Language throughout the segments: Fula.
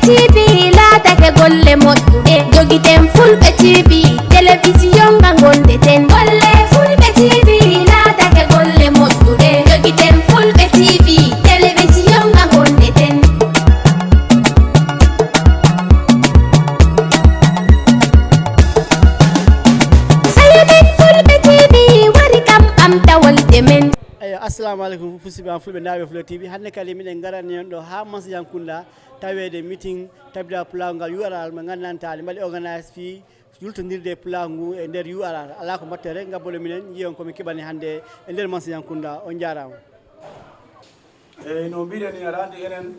TV laatake golle moƴƴuɗe jogiten Fulbe TV télévision nga gonde ten golle Fulbe TV laatake golle moƴƴuɗe jogiten Fulbe TV télévision nga gonde ten sayonen Fulbe TV wari kam ɓamtawolde men. Assalamu alaikum fusiban Fulbe naɓe Fulbe TV hande kadi miɗen garani on ɗo ha Mansajankunda tawede meeting Tabital Pulaagu ngal URL mo gandantade mbaɗi organise fi yultodirde Pulaagu e nder URL ala ko mbattere gabbole minen jiyon komin keɓani hande e nder Mansajankunda on jarama. Eyyi no mbiɗen ni aɗa andi enen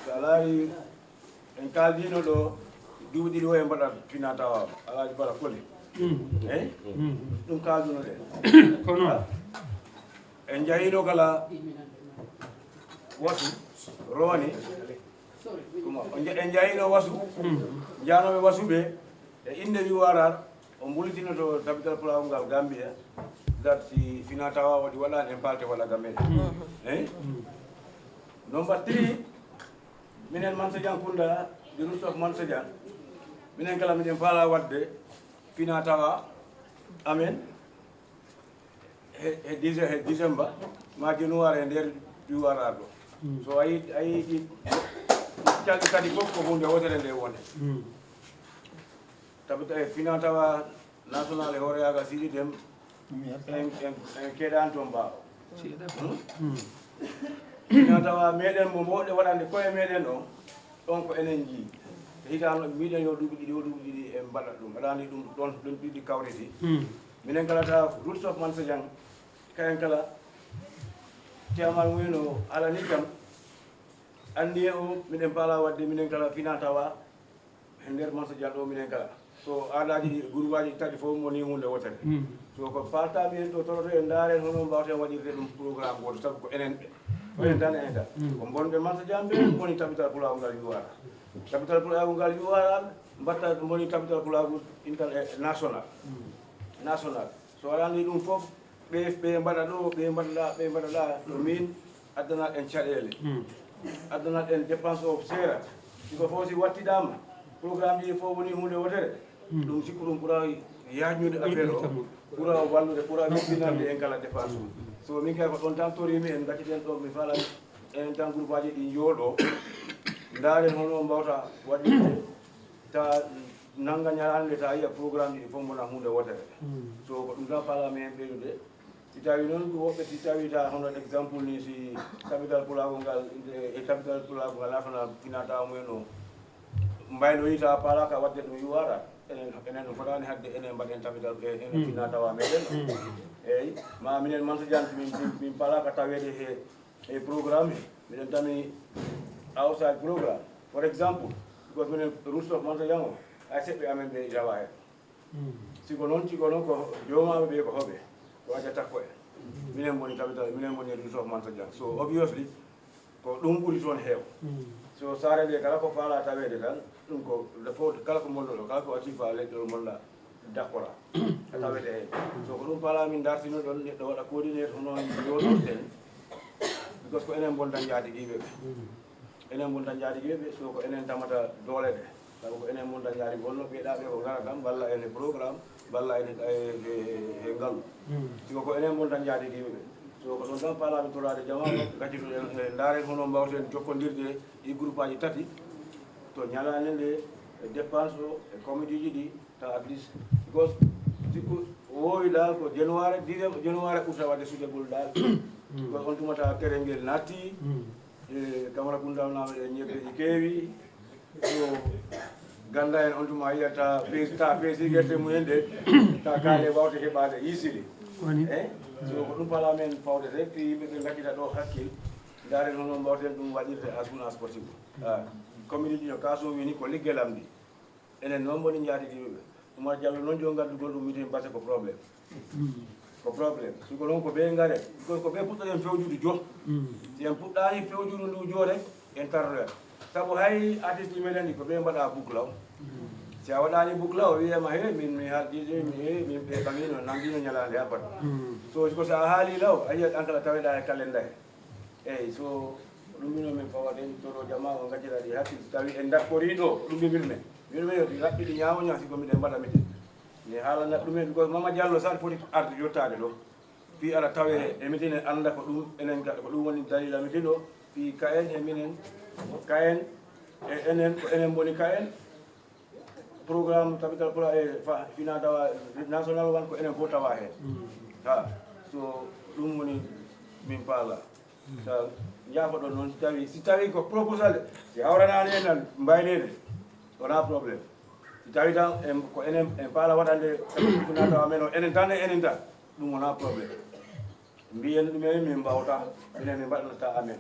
so a laari en kaldino ɗo duuɓi ɗiɗi o e mbaɗat finatawa alaji bara koli eyyi ɗum kalduno ɗen kono en jahino kala wasu rowani en jahino wasu janoɓe wasuɓe e inde URR o mbulitino to Tabital Pulaagu ngal Gambia dat si finatawa waɗi waɗani en palte waɗa gameɗe eyyi number 3 minen Mansajankunda di route of Mansajan minen kala miɗen paala wadde finatawa amen e décembre ma january e nder URR ɗo so ayi calɗi kadi fof ko hunde wotere nde wone tabita e finatawa national e horeyagal siɗi dem en keɗani toon mbaɗo finatawa meɗen mo mboɗe waɗande koye meɗen o ɗon ko enen jii hitano mbiɗen yo duuɓi ɗiɗi en mbaɗat ɗum aɗani ɗum ɗon ɗiɗi kawriti minen kala ta route of Mansajan kayen kala temal muyno alani kam andi o minen paala wadde minen kala finatawa e nder Mansajan ɗo minen kala so aadaji ɗi groupe aji tati fof moni hunde wotere so ko paltami en ɗo toroto en daaren hono mbawten waɗirde ɗum programme goto sabu ko enen ɓe onen tan enen tan ko bonɓe Mansajan ɓe woni Tabital Pulaagu ngal URR Tabital Pulaagu ngal URR mbatta woni Tabital Pulaagu national so aɗani ɗum fof ɓe mbaɗa ɗo ɓe mbaɗaɗa ɗo min addanat en caɗele addanat en dépense o seera siko fof si wattiɗama programme ji fof woni hunde wotere ɗum sikku ɗum ɓuura yajnude affaire o ɓuura wallude ɓuura webbinande en kala dépense o so min kay ko ɗon tan torimi en gacciten ɗo mi falani enen tan groupe aji ɗi jooɗo ndaren hono mbawta waɗirde ta nanga ñalande ta yiya programme ji ɗi fof mona hunde wotere so ko ɗum tan falami hen ɓeydude si tawi noon woɓɓe si tawi ta hono exemple ni si Tabital Pulaagu ngal e Tabital Pulaagu ngal national finatawa mumen o mbaynoyita paalaka wadde ɗum URR enen ɗum fotani hadde enen mbaɗen Tabital enen finatawa meɗen eyyi ma minen Mansajan min paalaka tawede e programme miɗen tami outside programme for exemple because minen route of Mansajan o hay seɓɓe amen ɓe jawa hen siko noon ko jomaɓe ɓe ko hoɓe ko waɗa takko en minen boni Tabital minen boni route of Mansajan so obviously ko ɗum ɓuuri toon heew so saare nde kala ko faala tawede tan ɗum ko fof kala ko molɗo ɗo kala ko watti fa leɗɗol molɗa d'accord a tawede hen so ko ɗum faala min dartino ɗon neɗɗo waɗa coordinaire hono yoɗorten because ko enen bontan jaadigiɓe ɓe enen bontan jaadigiɓe ɓe so ko enen tamata doole ɗe sabu ko enen bontan jaadi gonno ɓeeɗaɓe ko gara tan balla en e programme balla en e ngalu siko ko enen bontan jaadigiɓe ɓe so ko ɗon tan paalami torade jamano gaccituɗen e ndaren hono mbawten jokkodirde ɗi groupe aji tati to ñalane nde e dépense o e comédie ji ɗi ta at least because sikku wowi dal ko januare ɓurta wadde suuɗegol dal because on tumata kere ngel natti e Camara Koundal naɓe e ñebbeji keewi so ganda en on tuma yiyata ta peesi guerte mumen ɗe ta kaale wawte heɓade yisiri eyyi so ko ɗum paala men fawde rek yimɓeɓe gaccita ɗo hakkil ndaren hono mbawten ɗum waɗirde as soon as possible commune ji no kaso wini ko liggel am ndi enen noon boni jaatidiɓeɓe Oumar Diallo noon jo gaddugol ɗum miten passé ko probléme siko noon ko ɓe gaare ko ɓe puɗɗoɗen fewjude jo si en puɗɗani fewjude ndu jo rek en tardoya saabu hay artiste ji meɗen ɗi ko ɓe mbaɗa boucle o si a waɗani boucle o wiyama he min mi haaldide min ɓe ɓamino nanguino ñalade ha pat so sa haali law a yiyat an kala taweɗa e calenda he eyyi so ɗum mino min fawaden toɗo jama o gajjiraɗi hakki tawi en dakkori ɗo ɗum ɓe min men yo raɓɓiɗi ñawo ñasi komi ɗe mbaɗa miten mi haalanat ɗumen because Mama Diallo sar foti arde yottade ɗo fi ala tawe e mitin en anda ko ɗum enen gaɗa ko ɗum woni dalila mitin ɗo fi kaen e minen kaen e enen ko enen boni kaen programme tabital pour e fina tawa national wan ko enen fof tawa hen ha so ɗum woni min paala sa jaafoɗon noon si tawi ko proposal si hawranani en nan mbaynede wona probléme si tawi tan ko enen en paala waɗande fina tawa men o enen tan e enen tan ɗum wona probléme mbiyen ɗumen min mbawta minen min mbaɗanata amen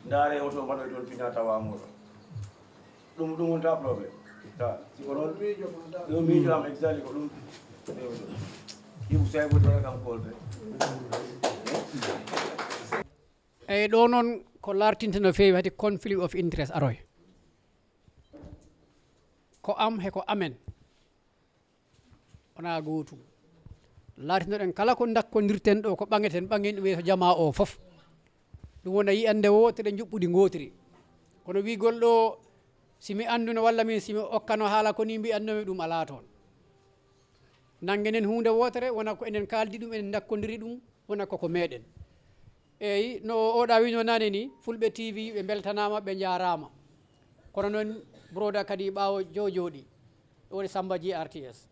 ndaare oto mbaɗoy toon fina tawa muɗum ɗum wonta probléme ta siko noon ɗum miijo am exactly ko ɗum yiɓu saybo tona kam kolde eyyi ɗo noon ko lartinta no feewi hade conflit of interest aroy ko am heko amen wona gootum lartinoɗen kala ko dakkodirten ɗo ko ɓaŋeten ɓaŋen ɗum to jama o fof ɗum wona yiyande wotere juɓɓudi gotiri kono wigol ɗo simi anduno walla min simi okkano haala ko ni mbiyannomi ɗum ala toon nanguenen hunde wotere wona ko enen kaldi ɗum enen dakkodiri ɗum wona koko meɗen eyyi no oɗa wino nane ni Fulbe TV ɓe beltanama ɓe jarama kono noon broda kadi ɓawo jojoɗi woni Samba GRTS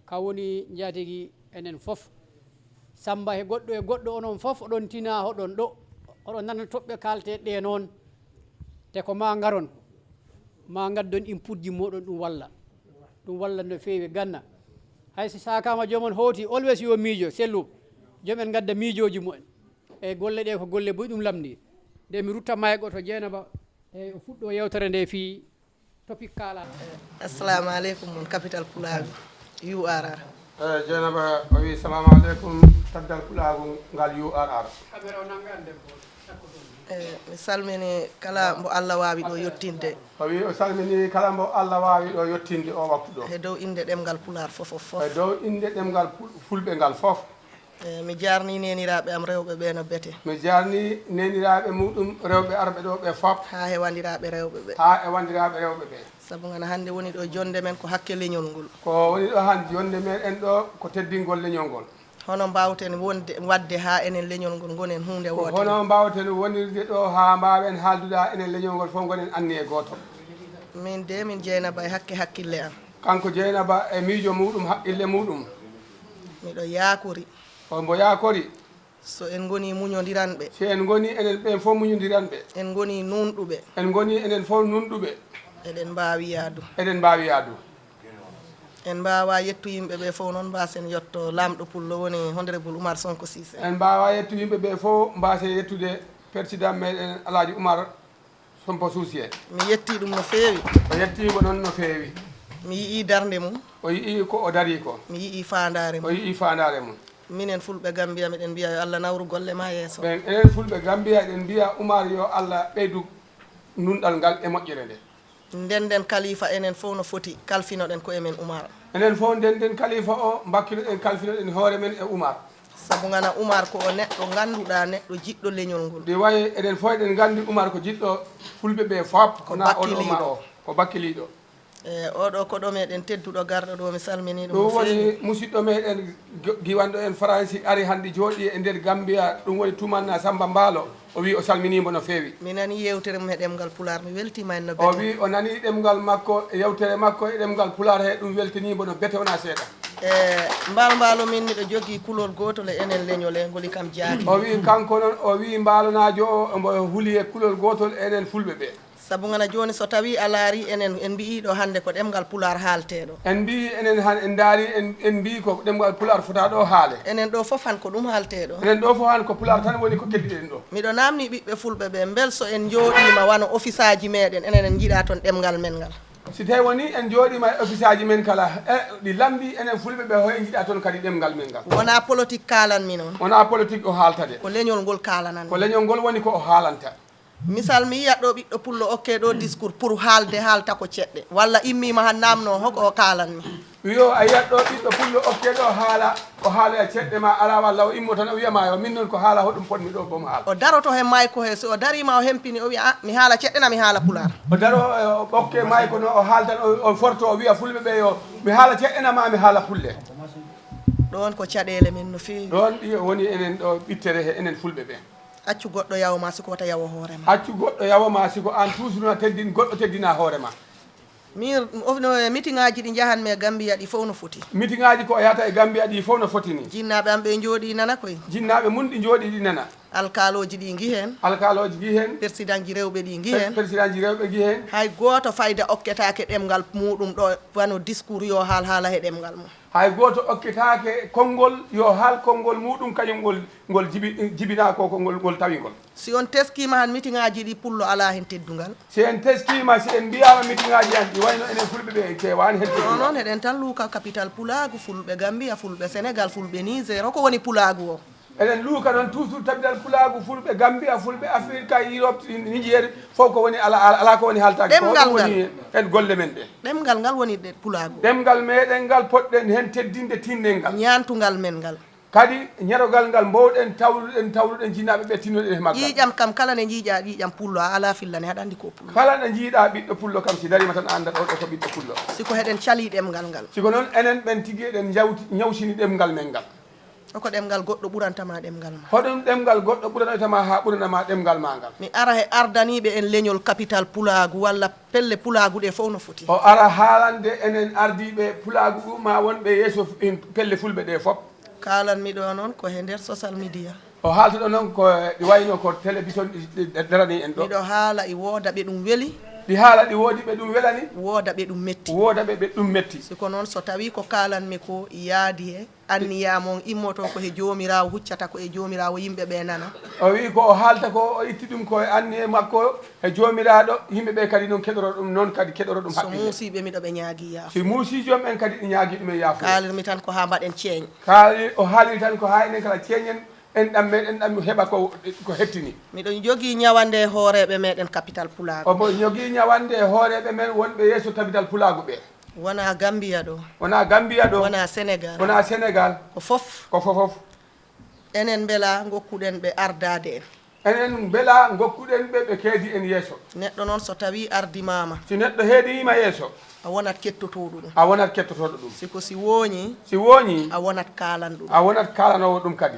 ka woni jatigi enen fof Samba e goɗɗo onon fof oɗon tina hoɗon ɗo oɗon nana toɓɓe kalte ɗe noon te ko ma garon ma gaddon input ji moɗon ɗum walla no fewi ganna haysi sakama jomon howti always yo miijo sellu jomen gadda miijoji mumen e golle ɗe ko golle boy ɗum lamdi nde mi rutta maygo to Dieynaba e o fuɗɗo yewtere nde fi topic kala assalamu aleykum mon capital Pulaagu URR Dieynaba o wi salamu aleykum tabital Pulaagu ngal URR kamera o nangande mi salmini kala mbo Allah wawi ɗo yettinde o wi o salmini kala mbo Allah wawi ɗo yettinde o waktu ɗo e dow inde ɗemgal Pulaar fof e dow inde ɗemgal Fulɓe ngal fof mi jarni neniraɓe am rewɓe ɓe no bete mi jarni neniraɓe muɗum rewɓe arɓe ɗo ɓe fof ha e wandiraɓe rewɓe ɓe ha e wandiraɓe rewɓe ɓe saabu gana hande woni ɗo jonde men ko hakke leñol ngol ko woni ɗo han jonde meɗen ɗo ko teddingol leñol ngol hono mbawten wadde ha enen leñol ngol gonen hunde wotere hono mbawten wonirde ɗo ha mbawen haalduɗa enen leñol ngol fof gonen anni e goto min de min Dieynaba e hakkille am kanko Dieynaba e miijo muɗum haqqille muɗum miɗo yakori mbo yakori so en goni muñodiranɓe so en goni enen ɓen fof muñodiranɓe en goni nunɗuɓe en goni enen fof nunɗuɓe eɗen mbawi yaadu en mbawa yettu yimɓe ɓe fof noon mbasen yetto lamɗo pullo woni honorable Oumar Sonko Cissé en mbawa yettu yimɓe ɓe fof mbase yettude président meɗen Alhaji Oumar Sonko Cissé mi yetti ɗum no feewi o yettimo noon no feewi mi yii darde mum o yii ko o dari ko mi yii fandare mum o yii fandare mum minen Fulɓe Gambia miɗen mbiya yo Allah nawru golle ma yeeso ɓen enen Fulɓe Gambia eɗen mbiya Oumar yo Allah ɓeydu nunɗal ngal e moƴƴere nde ndenden kalifa enen fof no foti kalfinoɗen ko emen Oumar enen fof ndenden kalifa o mbakkinoɗen kalfinoɗen hoore men e Oumar saabu gana Oumar ko o neɗɗo ganduɗa neɗɗo jiɗɗo leñol ngol ɗi wayi eɗen fof eɗen gandi Oumar ko jiɗɗo Fulɓe ɓe fof kona oɗo ma o ko bakkiliɗo oɗo ko ɗo meɗen tedduɗo garɗo ɗo mi salmini ɗum woni musidɗo meɗen giwanɗo en France ari hande jooɗi e nder Gambia ɗum woni tumanna Samba Mbaalo o wi o salminimo no feewi mi nani yewtere mum e ɗemgal Pulaar mi weltima en no o wi o nani ɗemgal makko yewtere makko e ɗemgal Pulaar he ɗum weltinimo no bete wona seeɗa mbalo min miɗo jogui kulol gotol e enen leñol e ngoli kam jaaki o wi kanko noon o wi mbalonajo o mbo huuli e kulol gotol enen Fulɓe ɓe saabu gana joni so tawi a laari enen en mbiɗo hande ko ɗemgal Pulaar haalteɗo en mbi enen han en daari en mbi ko ɗemgal Pulaar fota ɗo haale enen ɗo foof han ko ɗum haalteɗo enen ɗo fof han ko Pulaar tan woni ko keddiɗen ɗo miɗo namni ɓiɓɓe Fulɓe ɓe bel so en jooɗima wano office aji meɗen enen en jiiɗa toon ɗemgal men ngal si tawi woni en jooɗima e office aji men kala ɗi lambi enen Fulɓe ɓe hoye jiiɗa toon kadi ɗemgal men ngal wona politique kalanmi noon wona politique o haaltade ko leñol ngol kalanani ko leñol ngol woni ko o haalanta misal mi yiyat ɗo ɓiɗɗo pullo okke ɗo discours pour haalde haalta ko ceɗɗe walla immima han namno hoko o kalanmi wiyo a yiyat ɗo ɓiɗɗo pullo okkeɗo haala o haala e ceɗɗe ma ala walla o immo tan o wiyama yo min noon ko haala hoɗum potmi ɗo bomo haala o daroto he mayko he so o darima o hempini o wiya mi haala ceɗɗena mi haala pular o daro o ɓokke mayko no o haaltan o forto o wiya fulɓe ɓe yo mi haala ceɗɗenama mi haala pulle ɗon ko caɗele men no feewi ɗon ɗi woni enen ɗo ɓittere he enen fulɓe ɓe accu goɗɗo yawma siko wata yawo hoorema accu goɗɗo yawama siko an toujours no teddin goɗɗo teddina hoorema min no meeting ngaji ɗi jahanmi e Gambia ɗi fof no foti meeting ngaji ko yata e Gambia ɗi fof no foti ni jinnaɓe am ɓe jooɗi nana koye jinnaɓe mun ɗi jooɗi ɗi nana alkaloji ɗi gi hen alkaloji gi hen président ji rewɓe ɗi gi hen président ji rewɓe gi hen hay goto fayda okketake ɗemgal muɗum ɗo wano discours yo haala he ɗemgal mum hay goto okketake konngol yo haal konngol muɗum kañum ngol jibina ko ngol tawingol si on teskima han meeting ngaji ɗi pullo ala hen teddugal si en teskima si en mbiyama meeting ngaji an ɗi wayno enen fulɓe ɓe kewani hen non noon heɗen tan luuka capital Pulaagu fulɓe Gambia fulɓe Sénégal fulɓe Niger ko woni Pulaagu o eɗen luuka noon toujours tabital Pulaagu fulɓe Gambia fulɓe Afrique Europe Niger fof ko woni ala ko woni haltaki ko woni en golle men ɗe ɗemgal ngal woni Pulaagu ɗemgal meɗen ngal poɗɗen hen teddinde tinnel ngal ñantugal men ngal kadi ñarogal ngal mbowɗen tawluɗen jinnaɓe ɓe tinnoɗen e maggal ƴiƴam kam kala ne jiiƴa ƴiƴam pullo a ala fillane haɗa andi ko pullo kala ɗo jiiɗa ɓiɗɗo pullo kam si darima tan anda ɗo ko ɓiɗɗo pullo siko heɗen cali ɗemgal ngal siko noon enen ɓen tigui eɗen ñawsini ɗemgal men ngal hoko ɗemgal goɗɗo ɓurantama ɗemgal ma hoɗum ɗemgal goɗɗo ɓuranatama ha ɓuranama ɗemgal ma ngal mi ara he ardaniɓe en leñol capital Pulaagu walla pelle Pulaagu ɗe fof no foti o ara haalande enen ardiɓe Pulaagu ɗum ma wonɓe yeeso pelle fulɓe ɗe fof kalanmi ɗo noon ko he nder social media o haaltuɗo noon ko ɗi wayno ko télévision ɗi darani en ɗo miɗo haala e wooda ɓe ɗum weeli ɗi haala ɗi woodi ɓe ɗum welani wooda ɓe ɗum metti wooda ɓe ɗum metti siko noon so tawi ko kalanmi ko yaadi he anniyamon immoto ko he jomirawo huccata ko e jomirawo yimɓe ɓe nana o wi ko o haalta ko o itti ɗum ko anni e makko e jomiraɗo yimɓe ɓe kadi noon keɗoro ɗum noon kadi keɗoro ɗum so muusiɓe miɗo ɓe ñaagui yaafo si muusijoom en kadi ɗi ñaagui ɗumen yaafo kalirmi tan ko ha mbaɗen ceeñ o haaliri tan ko ha enen kala ceeñen en ɗam meɗen ɗam heɓa ko hettini miɗon jogui ñawande e hooreɓe meɗen capital Pulaagu omo jogui ñawande e hooreɓe men wonɓe yeeso tabital Pulaagu ɓe wona Gambia ɗo wona Gambia ɗo wona Sénégal wona Sénégal ko fof ko fofof enen beela gokkuɗen ɓe ardade en enen beela gokkuɗen ɓe keedi en yeeso neɗɗo noon so tawi ardimama si neɗɗo heeɗima yeeso a wonat kettotoɗo ɗum a wonat kettotoɗo ɗum siko si wooñi a wonat kalan ɗum a wonat kalanowo ɗum kadi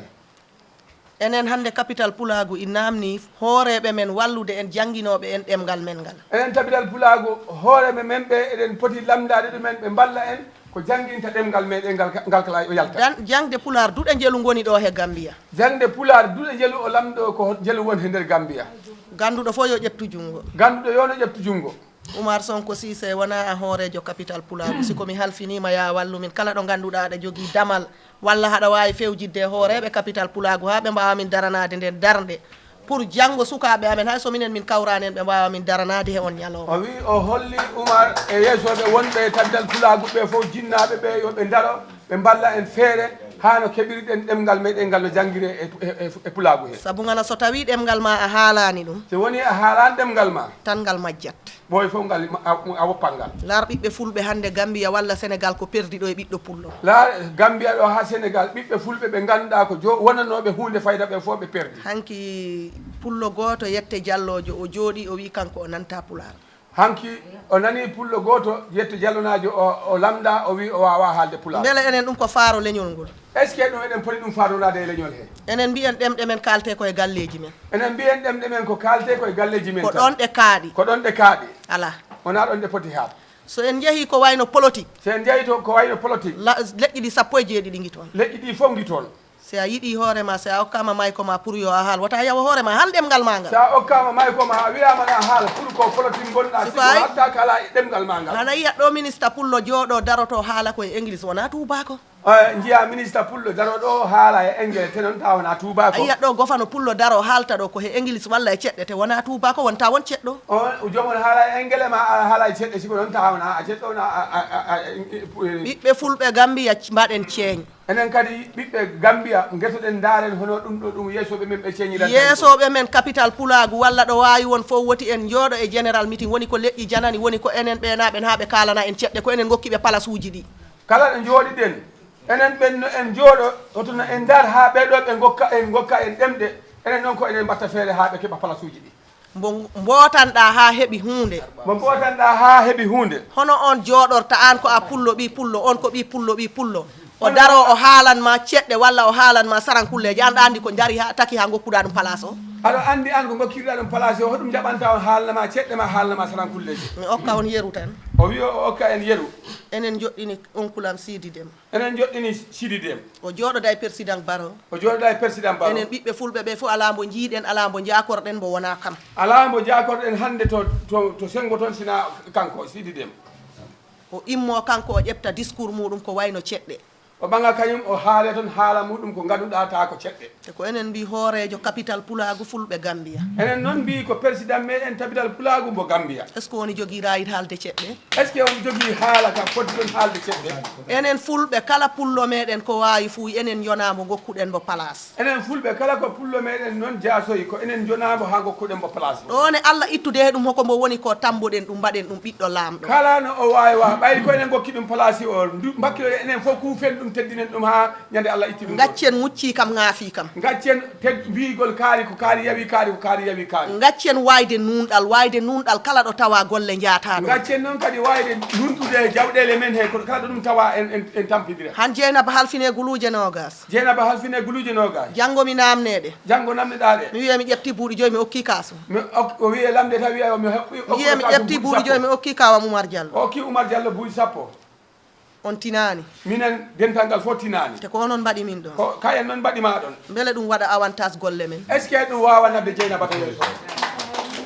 enen hande capital Pulaagu i namni hooreɓe men wallude en jangguinoɓe en ɗemgal men ngal enen tabital Pulaagu hooreɓe men ɓe eɗen poti lamdade ɗumen ɓe mballa en ko jangguinta ɗemgal meɗen ngal kala o yalta jangde Pulaar duɗe jelu goni ɗo he Gambia jangde Pulaar duɗe jelu o lamɗo ko jelu woni he nder Gambia ganduɗo fof yo ƴettu jungo ganduɗo yo no ƴettu jungo Oumar Sonko Cissé wona a hoorejo capital Pulaagu siko mi halfinima ya wallu min kala ɗo ganduɗa aɗa jogui damal walla haɗa wawi fewjidde hooreɓe capital Pulaagu ha ɓe mbawa min daranade nden darde pour janggo sukaɓe amen hay so minen min kawrani en ɓe mbawa min daranade he on ñalawma o wi o holli Oumar e yeesoɓe wonɓe tabital Pulaagu ɓe fof jinnaɓe ɓe yoɓe daro ɓe mballa en feere hano keɓiriɗen ɗemgal meɗen ngal no jangguire e Pulaagu he saabu ngala so tawi ɗemgal ma a haalani ɗum so woni a haalani ɗemgal ma tan ngal majjat ɓoy fof ngal a woppat ngal laar ɓiɓɓe fulɓe hande Gambia walla Sénégal ko perdi ɗo e ɓiɗɗo pullo la Gambia ɗo ha Sénégal ɓiɓɓe fulɓe ɓe ganduɗa ko wonanoɓe hunde fayda ɓe fof ɓe perdi hanki pullo goto yette jallojo o jooɗi o wi kanko o nanta Pulaar hanki o nani pullo goto yetto jallonajo o lamɗa o wi o wawa haalde Pulaar beele enen ɗum ko faaro leñol ngol est ce que ɗum eɗen poti ɗum faarorade e leñol he enen mbiyen ɗemɗe men kalte koye galleji men enen mbiyen ɗemɗe men ko kalte koye galleji men ko ɗon ɗe kaaɗi ko ɗon ɗe kaaɗi ala wona ɗon ɗe poti haat so en jeehi ko wayno politique so en jeeyi to ko wayno politique leƴƴi ɗi sappo e jeeɗiɗi gui toon leƴƴi ɗi fof gui toon si a yiiɗi hoorema si a hokkama mayko ma pour yo a haal wata yawa hoorema haal ɗemgal ma ngal sa hokkama mayko ma a wiyama a haala pour ko politique gonɗa siko hatta kala ɗemgal ma ngal hana yiya ɗo ministre pullo jooɗo daroto haala koye english wona tubako jiya ministre pullo daro ɗo haala e enguel te noon taw wona tubako a yiyat ɗo gofano pullo daro haalta ɗo ko he english walla e ceɗɗe te wona tubako wonta won ceɗɗo o jomon haala e engele ma a haala e ceɗɗe siko noon taw wona a ceɗɗo wona ɓiɓɓe fulɓe Gambia mbaɗen ceeñ enen kadi ɓiɓɓe Gambia guetoɗen daren hono ɗum ɗo ɗum yeesoɓe men ɓe ceeñiran yeesoɓe men capital Pulaagu walla ɗo wawi won fof woti en jooɗo e général meeting woni ko leƴƴi janani woni ko enen ɓenaɓen ha ɓe kalana en ceɗɗe ko enen gokkiɓe place uji ɗi kala ɗo jooɗiɗen enen ɓenno en jooɗo otono en dar ha ɓeɗo ɓe gokka en ɗemɗe enen noon ko enen mbatta feere ha ɓe keɓa place uji ɗi mbo mbotanɗa ha heeɓi hunde mo mbotanɗa ha heeɓi hunde hono on jooɗorta an ko a pullo ɓi pullo on ko ɓi pullo o daro o haalanma ceɗɗe walla o haalanma sarankulleji an andi ko jari ha taki ha gokkuɗa ɗum place o aɗa andi an ko gokkirɗa ɗum place o hoɗum jaɓanta on haalnama ceɗɗe ma haalnama sarankulleji mi okka on yeru tan o wi o okka en yeru enen joɗɗini onkulam Sidi Déme enen joɗɗini Sidi Déme o jooɗoda e président Barrow o jooɗoɗa e président Barrow enen ɓiɓɓe fulɓe ɓe fof ala mbo jiiɗen ala mbo jakorɗen mbo wona kam ala mbo jakorɗen hande to sengo toon sina kanko Sidi Déme o immo kanko o ƴefta discours muɗum ko wayno ceɗɗe o ɓaga kañum o haale toon haala muɗum ko ganduɗa ta ko ceɗɗe e ko enen mbi hoorejo capital Pulaagu fulɓe Gambia enen noon mbi ko président meɗen Tabital Pulaagu mbo Gambia est ce que woni jogui rayit haalde ceɗɗe est ce que on jogui haala ka foti ɗon haalde ceɗɗe enen fulɓe kala pullo meɗen ko wawi fuu enen yonamo gokkuɗen mo place enen fulɓe kala ko pullo meɗen noon jaasoyi ko enen jonamo ha gokkuɗen mo place ɗone Allah ittude he ɗum hoko mbo woni ko tamboɗen ɗum mbaɗen ɗum ɓiɗɗo laamɗo kala no o wawi wa ɓayri ko enen gokki ɗum place o mbakkilo enen fof kuufen ɗum teddinen ɗum ha ñande Allah itti ɗum gaccen mucci kam ŋaafi kam gaccen mbigol kaari ko kaari yawi kaari ko kaari yawi kaari gaccen wayde nunɗal kala ɗo tawa golle jaataɗo gaccen noon kadi wayde nunɗude jawɗele men he ko kala ɗo ɗum tawa en tampidira han Jeynaba halfine guluje nogas Jeynaba halfine guluje nogas janggo mi namneɗe janggo namneɗa ɗe mi wiya mi ƴefti buuɗi joyi mi okki kaso o wiye lamde taw wiya mi wiya mi ƴefti buuɗi joyi mi okki kawam Oumar Diallo o okki Oumar Diallo buuɗi 10 on tinani minen dental ngal fof tinani te ko onon mbaɗi min ɗon ko kayen noon mbaɗima ɗon beele ɗum waɗa avantage golle men est ce que ɗum wawa nabde Jeynaba to yeeso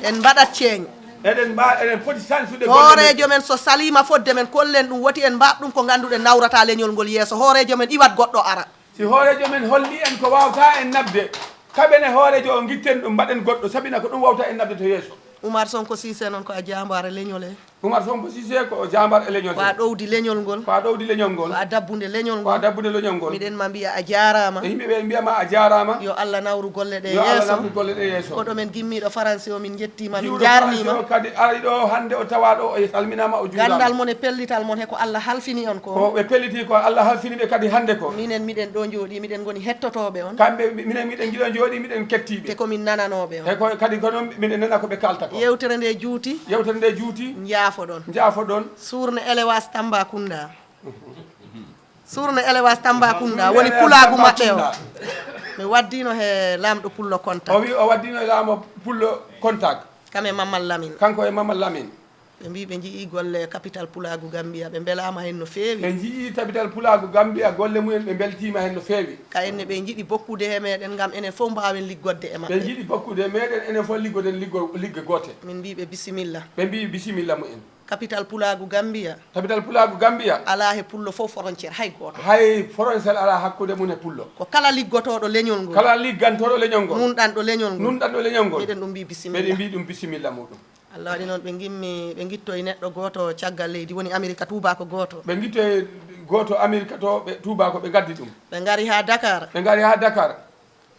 en mbaɗat ceeñ eɗen poti sansude hoorejo men so salima fodde men kollen ɗum woti en mbaɓ ɗum ko ganduɗen nawrata leñol ngol yeeso hoorejo men iwat goɗɗo ara si hoorejo men holli en ko wawta en nabde kaɓene hoorejo o guitten ɗum mbaɗen goɗɗo sabina ko ɗum wawta en nabde to yeeso Oumar Sonko Cissé noon ko a jambare leñol e Oumar Sonko Cissé ko jambar e leñol ko a ɗowdi leñol ngol ko a ɗowdi leñol ngol ko a dabbude leñol ko a ngol dabbude leñol ngol miɗen ma mbiya a jarama e yimɓeɓe mbiyama a jarama yo Allah nawru golle ɗe yo Allah yeeso nawru golle ɗe yeeso koɗo men gimmiɗo français o min jettima min jiwɗo jarnima o kadi ari ɗo hande o tawa ɗo o salminama o juurama gandal mon e pellital mon heko Allah halfini on ko ko ɓe pelliti ko Allah halfiniɓe kadi hande ko minen miɗen ɗo jooɗi miɗen goni hettotoɓe on kamɓe minen miɗen jiɗo jooɗi miɗen kettiɓe te komin nananoɓe on e ko kadi ko noon miɗen nana koɓe kalta ko yewtere nde juuti yewtere nde juuti jaafo ɗon jaafo ɗon surne éléwas Tambacounda surne éléwas Tambacounda woni Pulaagu maɓɓe o mi waddino he lamɗo pullo contact o wi o waddino e laamo pullo contact kame Mamal Lamine kanko e Mamal Lamine ɓe mbi ɓe jii golle capital Pulaagu Gambia ɓe belama hen no feewi ɓe jii Tabital Pulaagu Gambia golle mumen ɓe beltima hen no feewi ka enne ɓe jiiɗi bokkude he meɗen gam enen fof mbawen liggodde e ɓe maɓɓe jiiɗi bokkude meɗen enen fof liggoden ligge gote min mbiɓe bisimilla ɓe mbi bisimilla mumen capital Pulaagu Gambia Tabital Pulaagu Gambia ala he pullo fof frontiére hay goto hay frontiére ala hakkude mum e pullo ko kala liggotoɗo leñol ngol kala liggantoɗo leñol ngol nunɗanɗo leñol ngol nunɗanɗo leñol ngol miɗen ɗum mbi bisimilla ɓeɗe mbi ɗum bisimilla muɗum Allah waɗi noon ɓe gimmi ɓe guittoye neɗɗo goto caggal leydi woni Amérique tubako goto ɓe guittoye goto Amérique to ɓe tubako ɓe gaddi ɗum ɓe gari ha Dakar ɓe gari ha Dakar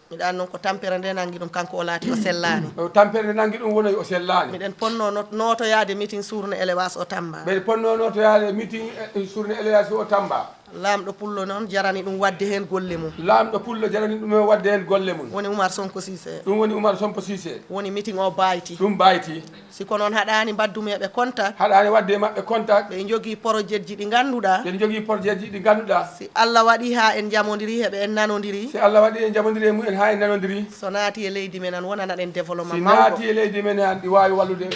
miɗa noon ko tampere nde nangi ɗum kanko o laati o sellani o tampere nde nangi ɗum wonoy o sellani miɗen ponno notoyade meeting surne éléwas o Tamba ɓe ponno notoyade meeting surne éléas o Tamba lamɗo pullo noon jarani ɗum wadde hen golle mum lamɗo pullo jarani ɗum e wadde hen golle mum woni Oumar Sonko Cissé ɗum woni Oumar Sonko Cissé woni meeting o bayti ɗum bayti siko noon haɗani mbaddumeɓe contact haɗani wadde maɓɓe contact ɓe jogui projet ji ɗi ganduɗa ɓe jogui projet ji ɗi ganduɗa si Allah waɗi ha en jamodiri heɓe en nanodiri si Allah waɗi en jamodiri e mumen ha en nanodiri so naati e leydi men an wonana ɗen développement si naati e leydi men han ɗi wawi wallude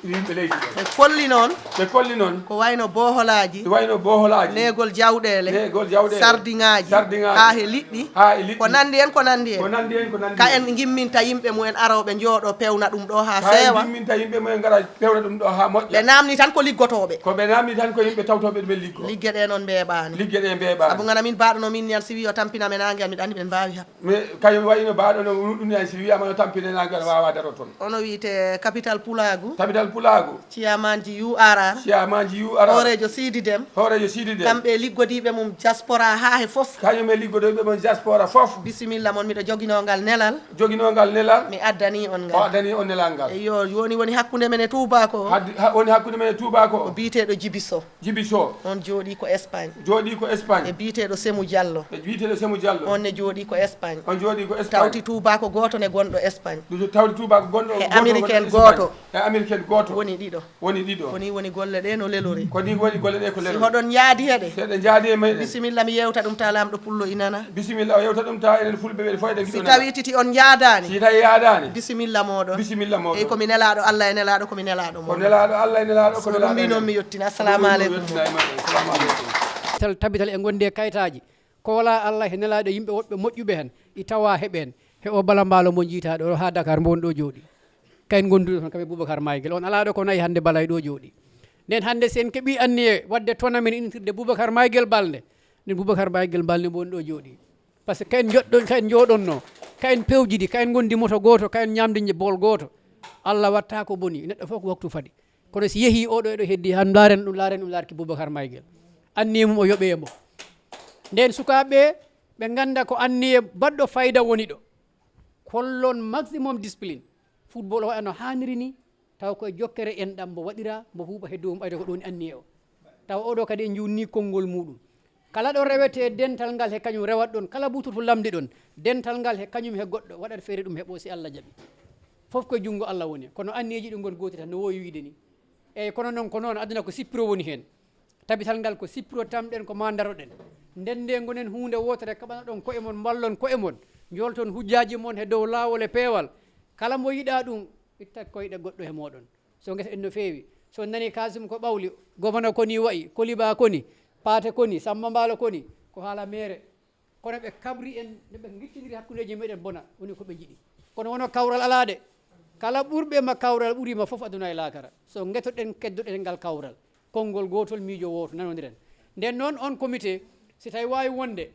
yimɓe leydi ɓe kolli noon ɓe kolli noon ko wayno boholaji ɗi wayno boholaji negol jawɗele negol jawɗele sardiŋaji ha he liɗɗi ha e liɗɗi ko nandi en ko nandi ko en nandi en ko nandi ka en gimminta yimɓe mumen aroɓe jooɗo pewna ɗum ɗo ha ka feewa en gimminta yimɓe mumen gara pewna ɗum ɗo ha moƴƴa ɓe namni tan ko liggotoɓe ko ɓe namdi tan ko yimɓe tawtoɓe ɗumen liggo ligge ɗe noon mbeɓani ligge ɗe mbeɓani saabu gana min mbaɗono min yan si wi o tampiname nangue an miɗa andi ɓen mbawi hab mais kañum wayino mbaɗo no ɗum en si wiyama no tampine nagal wawa daro toon ono wiyete capital Pulaagu Tabital Pulaagu ciyamanji URR ciyamanji URR horejo Sidi Déme horejo Sidi Déme kamɓe liggodiɓe liggotoyɓe mum diaspora ha he fof kañum e liggotoyɓe mon diaspora fof bisimilla mon miɗo joguinogal nelal joguinogal nelal mi addani on o ngal addani on nelal ngal eyo woni hakkude men e Toubako woni hakkude men e Toubako o biyeteɗo Djibiso Djibiso on jooɗi ko Espagne jooɗi ko Espagne e biyeteɗo Sémou Diallo e biyeteɗo Sémou Diallo on ne jooɗi ko Espagne on jooɗi ko Espagne tawti Toubako goto ne gonɗo Espagne tawti Toubako gonɗo e américaine goto e américaine goto woni ɗiɗo woni woni golle ɗe no lelori ko ni woni golle ɗe ko si lelori hoɗon yaadi heɗe seɗe jaadi e meɗen bisimilla mi yewta ɗum ta lamɗo pullo inana bisimilla o yewta ɗum ta enen fulɓe ɓe fof eɗen si tawi titi on yaadani si tawi yaadani bisimilla moɗon bisimilla eyi moɗon komi nelaɗo Allah e nelaɗo komi nelaɗo ko nelaɗo Allah e nelaɗo ko so nelaɗo ɗum mbi noon mi yettina assalamu aleykum assalamu aleykum tabital e gonde kayitaji ko wala Allah e nelaɗo yimɓe woɓɓe moƴƴuɓe hen i tawa heɓen he o bala mbalo mo jiitaɗo ha Dakar mo woni ɗo jooɗi kayen gonduɗo toon kamɓe Boubacar Maygel on alaɗo ko nayi hande balay ɗo jooɗi nden hande sen keeɓi anniye wadde tournamen intirde Boubacar Maygel balde nden Boubacar Maygel balde mo woni ɗo jooɗi par ce que kayen joɗɗon kayen jooɗonno kayen pewjidi kayen gondi moto goto kayen ñamde bol goto Allah watta ko boni neɗɗo fof ko waktu faɗi kono si yeehi oɗo eɗo heddi han laren ɗum larki Boubacar Maygel anniye mum o yoɓe mo nden sukaɓe ɓe ganda ko anniye baɗɗo fayida woni ɗo kollon maximum discipline football o waɗa no hanniri ni taw koye jokkere enɗam mbo waɗira mbo huuɓa heddu mum ɓayde ko ɗon anniye o taw oɗo kadi en junni konngol muɗum kala ɗo rewete dental ngal he kañum rewat ɗon kala bututu lamde ɗon dental ngal he kañum he goɗɗo waɗat feere ɗum heɓo si Allah jaɓi fof koye junngo Allah woni kono anniyeji ɗi gon gooti tan no wowi wiide ni eyyi kono noon ko noon aduna ko sippiro woni hen tabital ngal ko sippiro tamɗen ko ma daroɗen nden nde gonen hunde wotere kaɓana ɗon koye mon ballon koye mon jolton hujjaji mon he dow lawol e peewal kala mo yiɗa ɗum ittat koyɗe goɗɗo he moɗon so guesa en no feewi so nani kasum ko ɓawli gomano koni wayi koliba koni paate koni Samba Mbaalo koni ko haala mere kono ɓe kabri en ɓe gittidiri hakkudeji meɗen bona woni ko ɓe jiɗi kono wono kawral alaade kala ɓurɓe ma kawral ɓurima fof aduna e laakara so guetoɗen keddoɗen ngal kawral konngol gotol miijo woto nanodiren nden noon on comité si tawi wawi wonde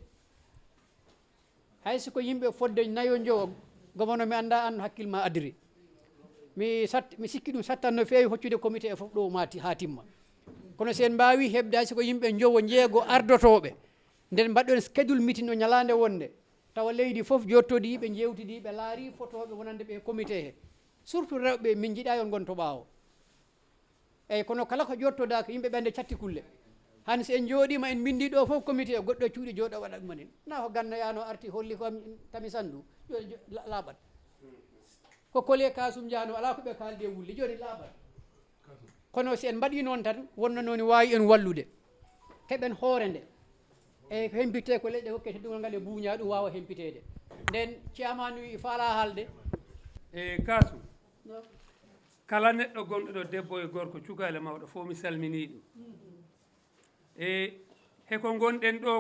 hay siko yimɓe fodde nayo jowo gomano mi anda an hakkille adiri mi sikki ɗum sattan no feewi hoccude comité e fof ɗo mati ha timma kono sen mbawi hebde hay siko yimɓe jowo jeego ardotoɓe nden mbaɗɗon schedule meeting o ñalande wonde tawa leydi fof jottodi ɓe jewtidi ɓe laari photoɓe wonande ɓe comité he surtout rewɓe min jiiɗa yon gonto ɓaawo eyyi kono kala ko jottoda ko yimɓe ɓende catti kulle han si en jooɗima en bindi ɗo fof comité goɗɗo cuuɗi jooɗo waɗa ɗumanen na ko gannayano arti holli ko tami sandu joni laaɓat ko kole kasum jano ala ko ɓe kalde wulli joni laaɓat kono si en mbaɗi noon tan wonno noon wawi en wallude keɓen hoore nde eyyi ko hempite ko leɗɗe hokkete ɗumal ngal e buuña ɗum wawa hempitede nden ciamanu wi faala haalde e kasum kala neɗɗo gonɗo ɗo debbo e gorko cukale mawɗo fof mi salmini ɗum e heko gonɗen ɗo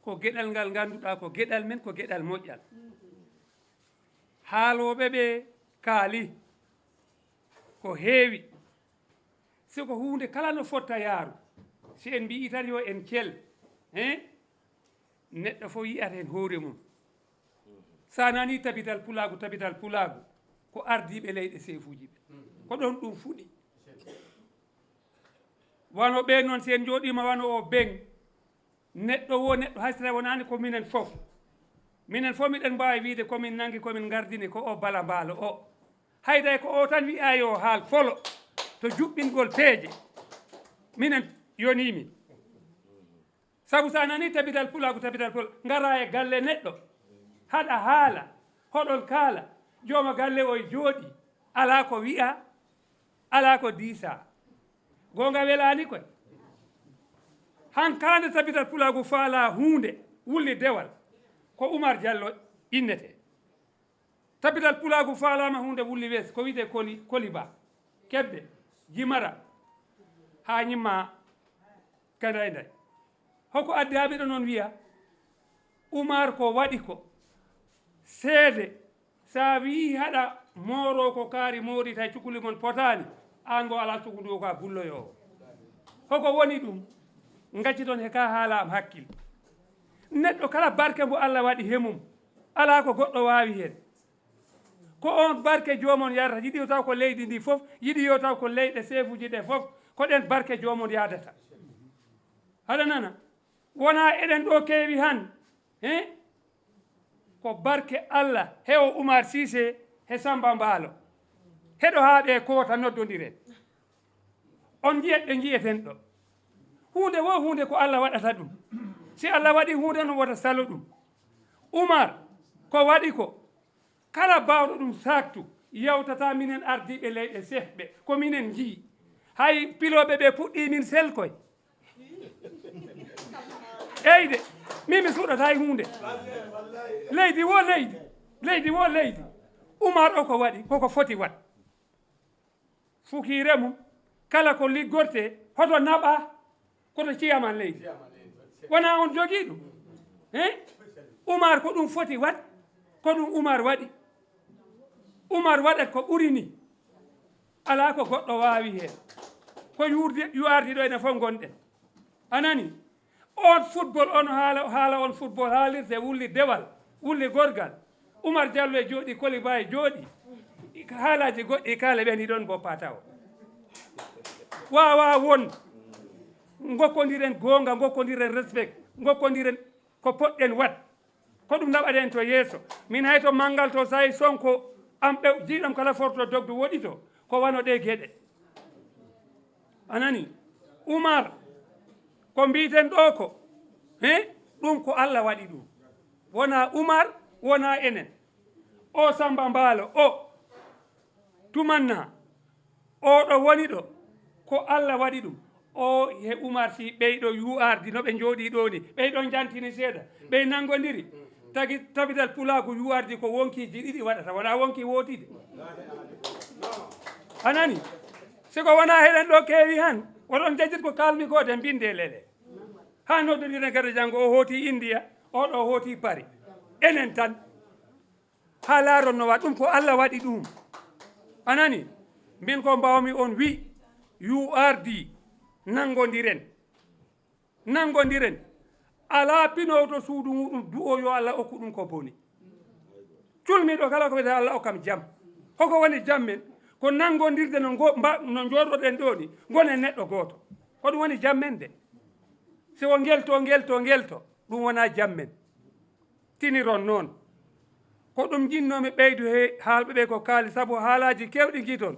ko geɗal ngal ganduɗa ko geɗal men ko geɗal moƴƴal haaloɓe ɓe kaali ko heewi siko hunde kala no fotta yaaru si en mbi tan yo en cel neɗɗo fof yiyata hen hoore mum sa nani tabital pulaagu ko ardiɓe leyɗe seefuji ɓe ko ɗon ɗum fuɗi wano ɓe noon si en jooɗima wano o beng neɗɗo wo neɗɗo haysata wonani ko minen fof miɗen mbawi wiide komin nangi komin gardini ko o bala mbaalo o hayday ko o tan wi'a yo haal folo to juɓɓingol peeje minen yonimin sabu sa nani tabital pulaagu ngara e galle neɗɗo haɗa haala hoɗol kaala jooma galle o jooɗi ala ko wi'a ala ko diisa gonga welani koy hankande tabital pulaagu faala hunde wulli dewal ko Oumar Diallo innete tabital pulaagu faalama hunde wulli wees ko wiyete koliba kebbe jimara ha ñimma kaday nday hoko addi ha ɓeɗo noon wiya Oumar ko waɗi ko seede sa wi haɗa mooro ko kaari moori tay cukaligol potani an go ala cukaldu ko a bulloyowo hoko woni ɗum gacci toon he ka haala am hakkille neɗɗo kala barke mbo Allah waɗi hemum ala ko goɗɗo wawi hen ko on barke jomon yadata yiɗi yo taw ko leydi ndi fof yiɗi yo taw ko leyɗe seefuji ɗe fof ko ɗen barke jomon yadata haɗa nana wona eɗen ɗo keewi han ko barke Allah hewo Oumar Cissé he Samba Mbaalo heɗo haa ɓe koota noddodiren on jiyat ɓe jiyeten ɗo hunde wo hunde ko Allah waɗata ɗum si Allah waɗi hunde no wota salo ɗum Oumar ko waɗi ko kala bawɗo ɗum saktu yawtata minen ardiɓe leyɗe sefɓe ko minen jii hay piloɓe ɓe puɗɗi min selkoy eyde min mi suɗata e hunde leydi wo leydi leydi wo leydi Oumar o ko waɗi koko foti wat fukire mum kala ko liggorte hoto naɓa koto ciyaman leydi wona on jogii ɗum Oumar ko ɗum foti wat ko ɗum Oumar waɗi Oumar waɗat ko ɓuri ni ala ko goɗɗo waawi heen ko yuardi ɗo ene fof gonɗen anani on football on haala on football haalirde wulli dewal wulli gorgal Oumar Diallo e jooɗi Koliba e jooɗi haalaji goɗɗi kaale ɓeni ɗon boppa taw wawa won gokkodiren goonga gokkodiren respect gokkodiren ko poɗɗen wat ko ɗum naɓaɗen to yeeso min hay to manggal to sayi Sonko am ɓe jiiɗam kala forto dogdu woɗi to ko wano ɗe geɗe anani Oumar ko mbiten ɗo ko ɗum ko Allah waɗi ɗum wona Oumar wona enen o Samba Mbaalo o tumanna o ɗo woni ɗo ko Allah waɗi ɗum o he Oumar Sy ɓeyɗo yuardi no ɓe jooɗi ɗo ni ɓeyɗon jantini seeɗa ɓey nangodiri tagi tabital Pulaagu yuardi ko wonkiji ɗiɗi waɗata wona wonki wootide anani siko wona heɗen ɗo keewi han oɗon jajjit ko kalmi ko de binde lele ha noddodire gade janggo o hooti India oɗo hooti Paris enen tan ha laaron no waɗ ɗum ko Allah waɗi ɗum anani min ko mbawmi on wi yuardi nangodiren ala pinoto suudu muɗum du'o yo Allah okku ɗum ko boni culmiɗo kala ko wiyete Allah okkam jam hoko woni jam men ko nangodirde no jooɗoɗen ɗo ni gonen neɗɗo gooto ko ɗum woni jam men de si o gelto ɗum wona jam men tiniron noon ko ɗum jinnomi ɓeydu he haalɓe ɓe ko kaali sabu haalaji kewɗi gi toon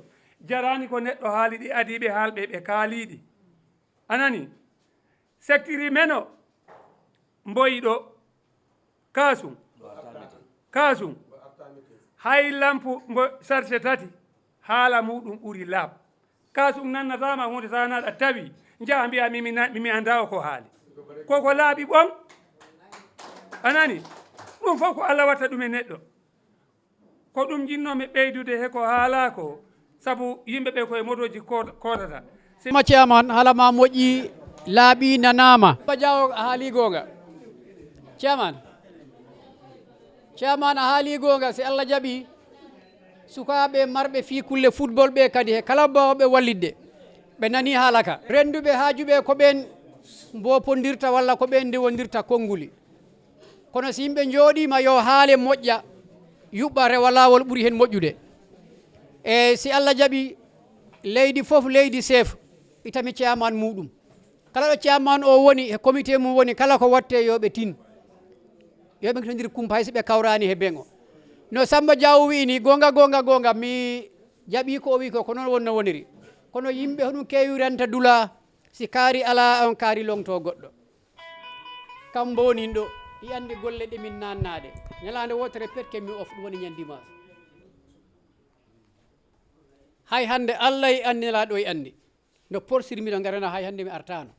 jarani ko neɗɗo haali ɗi adiɓe haalɓe ɓe kaaliɗi anani sectiri men o mboyi ɗo kasum hay lampu mbo charge tati haala muɗum ɓuri laab kasum nannatama hunde tanaɗa tawi jaha mbiya mimi anda o ko haali koko laaɓi ɓon anani ɗum fof ko Allah watta ɗum e neɗɗo ko ɗum jinnomi ɓeydude he ko haala ko sabu yimɓe ɓe koye motoji kodata ma ciyaman haala ma moƴƴi laaɓi nanama Diaw a haali gonga ciyaman a haali gonga si Allah jaaɓi sukaɓe marɓe fi kulle football ɓe kadi he kala bawɓe wallidde ɓe nani haala ka renduɓe haajuɓe ko ɓen mbopodirta walla ko ɓen ndewondirta konnguli kono si yimɓe jooɗima yo haale moƴƴa yuɓɓa rewa lawol ɓuuri hen moƴƴude e si Allah jaaɓi leydi fof leydi chef itami ciyaman muɗum kala ɗo ciyaman o woni e comité mum woni kala ko watte yoɓe tin yoɓe todir kumpa hayso ɓe kawrani he ben o no Samba Diaw wi ni gonga mi jaɓi ko o wi ko noon wonno woniri kono yimɓe hoɗum keewiranta dula si kaari ala on kaari longto goɗɗo kam bonin ɗo i andi golle ɗe min nannade ñalande wotere petke mi of ɗum woni ñan dimanche hay hande Allah e annelaɗo e andi no porsirmiɗo garana hay hande mi artano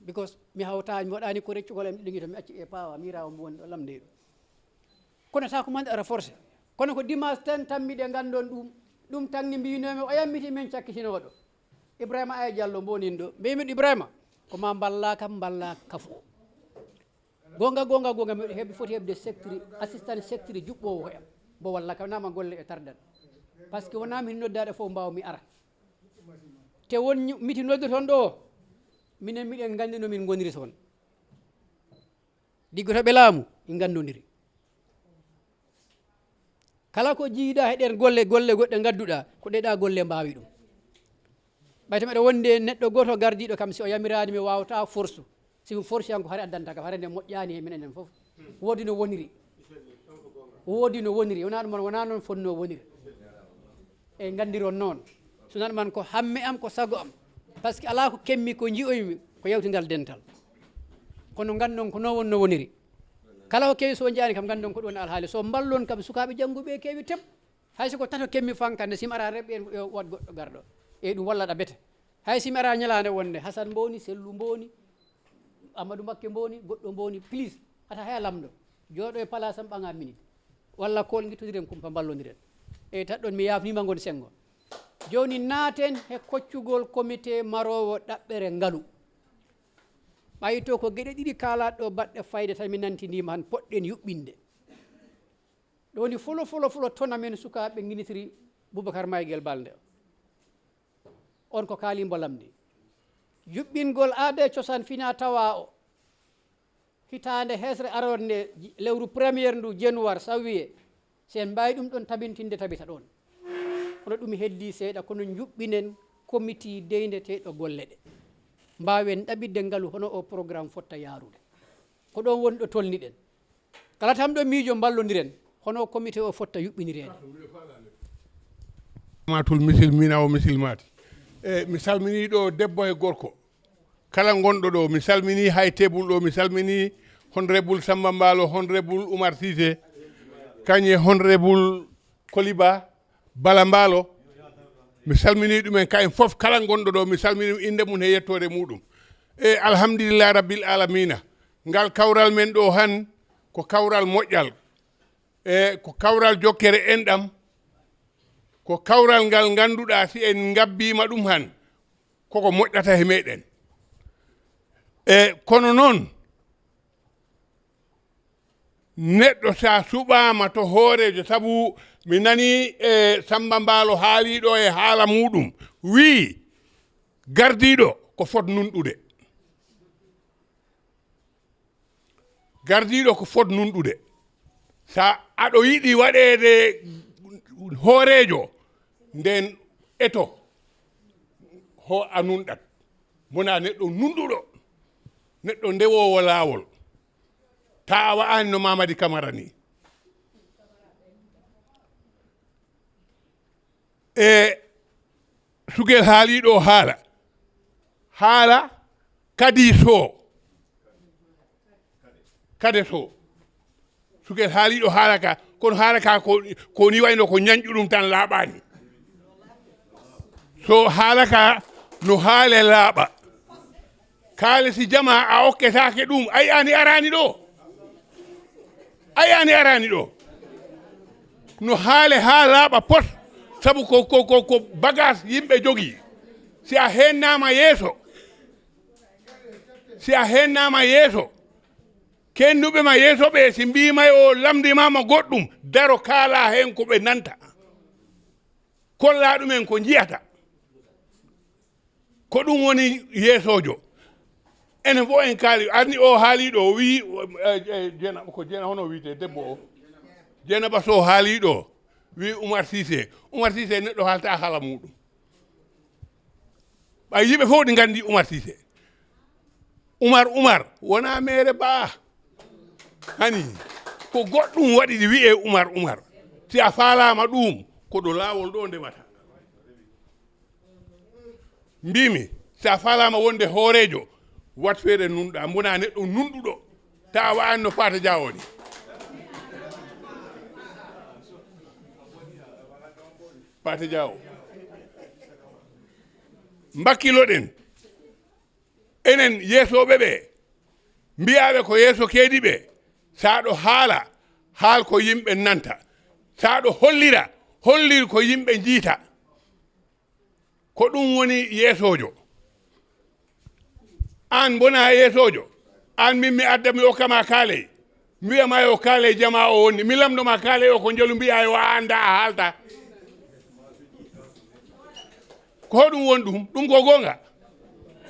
because mi hawta mi waɗani ko reccugol am ɗiɗi to mi acci e pawa mirawo mo woni ɗo lamde ɗum kono ta ko mande ara forcé kono ko dimanche tan tammiɗe gandon ɗum tanni mbinomi o yammiti min cakkitinoɗo Ibrahima Aya Diallo bonin ɗo mbimiɗo Ibrahima koma balla kam balla kafu gonga miɗo heɓde foti heɓde secteur assistant secteur juɓɓowo ko am bo walla kam nama golle e tardan par ce que wona min noddaɗe fof mbawmi ara te won miti nodde toon ɗo minen miɗen gandi no min goniri toon diggotoɓe laamu min gandodiri kala ko jiiɗa heɗen golle goɗɗe gadduɗa ko ɗeɗa golle mbawi ɗum ɓayta meɗa wonde neɗɗo goto gardiɗo kam si o yamirani mi wawata force si forci an ko hari addanta ka harande moƴƴani e minen fof woodi no woniri wona ɗum wona noon fonno woniri e gandiron noon sunat man ko hamme am ko sago am par ce que ala ko kemmi ko jiyoymi ko yewtingal dental kono gandon ko non wonno woniri kala ko kewi so jaani kam gandon ko ɗon alhaali so ballon kam sukaɓe jangguɓe kewi teb hayso ko tato kemmi fankande sim ara reɓɓe wat goɗɗo garɗo e ɗum walla ɗa bete hay sim ara ñalande wonde Hasan mboni Sellu mboni Amadou Makke mboni goɗɗo mboni please hata haya lamɗo jooɗo e place am ɓaga minute walla kol guittodiren kumpa ballodiren e taɗɗon mi yafnima gon sengo joni naaten e koccugol comité marowo ɗaɓɓere ngaalu ɓayito ko gueɗe ɗiɗi kalaɗo ɗo baɗɗe fayde tan mi nantidima han poɗɗen yuɓɓinde ɗoni fulo tona men sukaɓe guinitiri Boubacar Maygel Balde on ko kaalimbo lamdi yuɓɓingol aada e cosaan fina tawa o hitande hesre aronde lewru premiére ndu January sawiye sen mbawi ɗum ɗon tabintinde tabita ɗon hono ɗum heddi seeɗa kono juɓɓinen comité deydeteɗo golle ɗe mbawen ɗaɓidde ngaalu hono o programme fotta yarude ko ɗon woni ɗo tolniɗen kala tam ɗo miijo ballodiren hono comité o fotta yuɓɓinirede matul misilmina o misilmati mi salmini ɗo debbo e gorko kala gonɗo ɗo mi salmini hay tebul ɗo mi salmini honorable Samba Mballo honorable Oumar Cissé kañe honorable Koliba Bala Mballo mi salmini ɗumen kayen fof kala gonɗo ɗo mi salmini inde mum e yettode muɗum e alhamdulillah rabbil alamina ngal kawral men ɗo han ko kawral moƴƴal e ko kawral jokkere enɗam ko kawral ngal ganduɗa si en gabbima ɗum han koko moƴƴata e meɗen e kono noon neɗɗo sa suɓama to hoorejo saabu mi nani e Samba Mballo haaliɗo e haala muɗum wi gardiɗo ko fot nunɗude gardiɗo ko fot nunɗude sa aɗo yiɗi waɗede hoorejo nden eto ho a nunɗat mona neɗɗo nunɗuɗo neɗɗo ndewowo laawol ta a wa'ani no Mamadi Camara ni e sugel haaliɗo haala kadi kade so sugel haaliɗo haala ka kono haala ka ko ni wayno ko ñañƴuɗum tan laaɓani so haala ka no haale laaɓa kaale si jama a okketake ɗum ayani arani ɗo no haale ha laaɓa pot sabu ko bagage yimɓe jogii si a hennama yeeso kennuɓe ma yeeso ɓe si mbima o lamdimama goɗɗum daro kaala hen ko ɓe nanta kolla ɗumen ko jiyata ko ɗum woni yeesojo enen fof en kaali arni o haaliɗo wi Dieynaba ko Dieynaba hono wiyete debbo o Dieynaba Sow haaliɗo wi Oumar Cissé neɗɗo haalta haala muɗum ɓay yimɓe fof ɗi gandi Oumar Cissé Oumar wona mere ba hani ko goɗɗum waɗi ɗi wiye Oumar si a faalama ɗum ko ɗo laawol ɗo ndemata mbimi si a faalama wonde hoorejo wat feere nunɗa mbona neɗɗo nunɗuɗo ta wa'ani no Fata Dia woni Fata Dia o mbakkiloɗen enen yeesoɓe ɓe mbiyaɓe ko yeeso keedi ɓe sa ɗo haal ko yimɓe nanta sa ɗo hollir ko yimɓe jiita ko ɗum woni yeesojo an bona yeesojo an min mi adda mi okkama kaaley mbiyama yo kaaley jama o wonni mi lamdoma kaaley o ko jelu mbiya yo a anda a haalta ko hoɗum woni ɗum ko gonga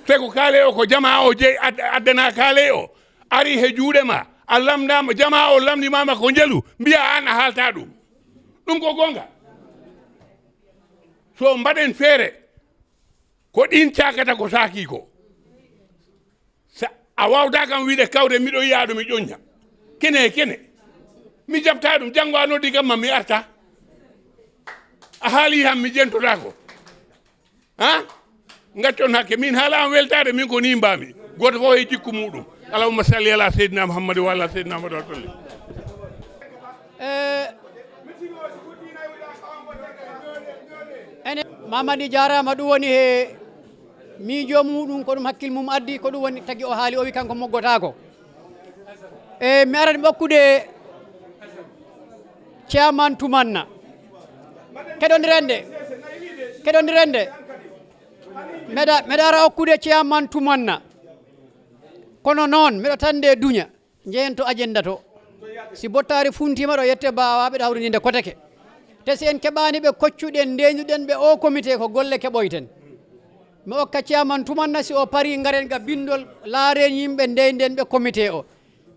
te ko kaaley o ko jama o jeyi addana kaaley o ari he juuɗe ma a lamdama jama o lamdimama ko jelu mbiya an a haalta ɗum ko gonga so mbaɗen feere ko ɗin cakata ko saaki ko a wawda kam wiide kawre miɗo yiya ɗum mi ƴoñña kene mi jabta ɗum janngo a noddi kam ma mi arta a haali ham mi ƴentotako ha gaccon hakke min haala am weltade min ko ni mbami goto fof e jikku muɗum allahumma salli ala seydina mouhammadin wa ala seydina mouhammad wa sallim ene mamadi jarama ɗum woni he miijo muɗum ko ɗum hakkille mum addi ko ɗum woni tagui o haali o wi kanko moggotako mi arani ɓokkude chairman tumanna keɗodirende meɗa ara hokkude chairman tumanna kono noon miɗo tande duña jehen to agenda to si bottari funtima ɗo yette bawaɓe ɗo hawrininde koteke te si en keɓani ɓe koccuɗen ndeñuɗen ɓe o comité ko golle keɓoyten mi hokka chairman tumanna si o paari garen ga bindol laaren yimɓe ndeyden ɓe comité o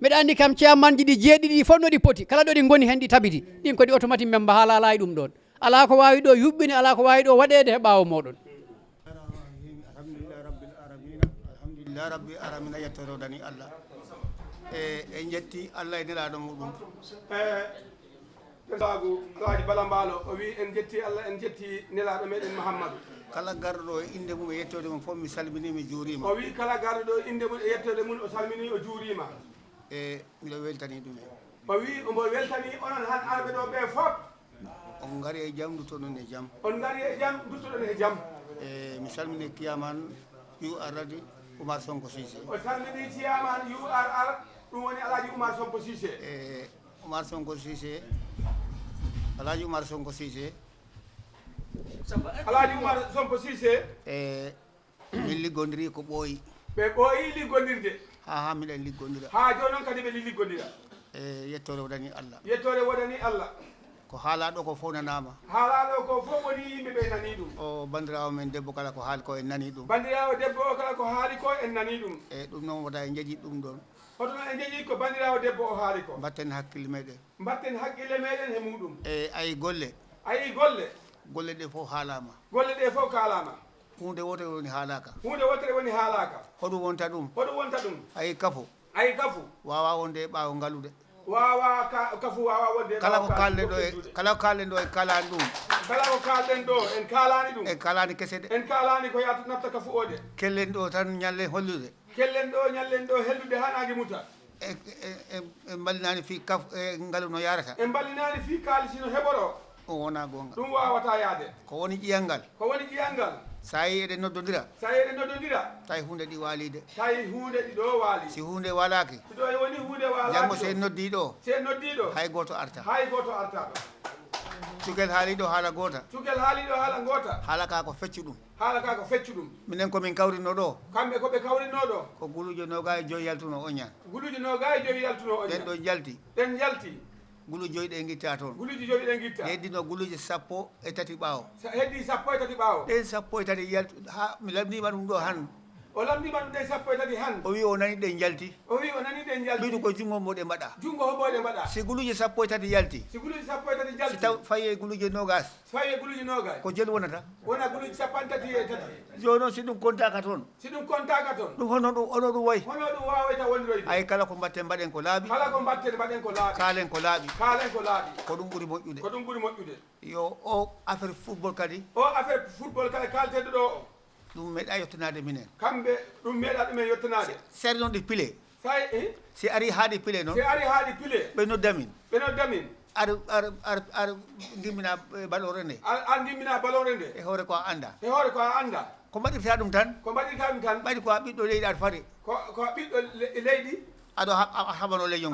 mbeɗa andi kam chairman ji ɗi jeeɗiɗi fof noɗi poti kala ɗo ɗi goni hen ɗi tabiti ɗin kodi automatique memba haala ala e ɗum ɗon ala ko wawi ɗo yuɓɓini ala ko wawi ɗo waɗede he ɓawo moɗon alhamdulillah rabbi alamina yettorodani allah en jetti allah e nelaɗo muɗum Pulaagu Gaji Bala Mbaalo o wi en jetti Allah en jetti nelaɗo meɗen Mouhammadou kala garɗo e inde mum e yettode mum fof mi salmini mi juurima o wi kala garɗo inde mum e yettode mum o salmini o juurima miɗo weltani ɗumen o wi omo weltani onon han arɓe ɗo ɓe fof on gari e jaam duttoɗon e jaam on gari e jaam duttoɗon e jaam mi salmini kiyaman yu arradi Oumar Sonko Cissé o salmini ciyaman yu ar ɗum woni Alhaji Oumar Sonko Cissé Oumar Sonko Cissé Alhaji Oumar Sonko Cissé Alhaji Oumar Sonko Cissé min liggodiri ko ɓooyi ɓe ɓooyi liggodirde ha miɗen liggodira ha joni noon kadi ɓe liggodira yettore waɗani Allah yettore waɗani Allah ko haalaɗo ko fof nanama haalaɗo ko fof woni yimɓe ɓe nani ɗum o bandirawo men debbo kala ko haali ko en nani ɗum bandirawo debbo o kala ko haali ko en nani ɗum ɗum noon wota en jeeƴi ɗum ɗon hoto noon en jeeƴi ko bandirawo debbo o haali ko mbatten hakkille meɗen mbatten haqqille meɗen he muɗum ayi golle golle ɗe fof haalama golle ɗe fof kalama hunde wotere woni haalaka hunde wotere woni haalaka hoɗum wonta ɗum ayi kafo wawa wonde e ɓaawo ngalude wawa kafu wawa wonde kala ko kalɗen ɗo kala ko kalɗen ɗo en kalani ɗum kala ko kalɗen ɗo en kalani ɗum en kalani kese de en kalani ko yata nafta kafu o de kellen ɗo tan ñallen hollude kellen ɗo ñallen ɗo hellude hanagi muta en ballinani fi kaf ngalu no yarata en ballinani fi kaalisi no heɓoro ɗum wona gonga ɗum wawata yaade ko woni ƴiyangal sa yi eɗen noddodira tawi hunde ɗi waalide tawi hunde ɗi ɗo waali si hunde walaki si ɗo woni hunde walaki jango se noddi ɗo hay goto arta ɗo cukel haali ɗo haala gota haala ka ko feccu ɗum minen komin kawrino ɗo kamɓe koɓe kawrino ɗo ko gulujo noga e joyi yaltuno o ñan ɗen ɗo jalti gulu joyi ɗe guitta toon heddino guluji 13 ɓaawo heddi 13 ɗen 13 yaltu ha mi lamdima ɗum ɗo han o lamdima ɗum ɗen 13 han o wi o nani ɗen jalti ɓiɗu ko jungo mo ɗe mbaɗa si guluji 13 yalti si taw fayi e guluji nogas ko jelu wonata guluji 13 joni noon si ɗum contaka toon ɗum hono ɗum wayi ay kala ko mbatten mbaɗen ko laaɓi kaalen ko laaɓi ko ɗum ɓuuri moƴƴude yo o affaire football kadi kalteɗo ɗo ɗum meeɗa yettanade minen kamɓe ɗum meeɗa ɗumen yettanade seeɗa noon ɗi pile si ari haaɗi pile noon ɓe noddamin ar gimmina ballore nde e hoore ko a anda ko mbaɗirta ɗum tan ɓayde ko a ɓiɗɗo leydi aɗa fari ko ɓiɗɗo leydi aɗo haɓano leñol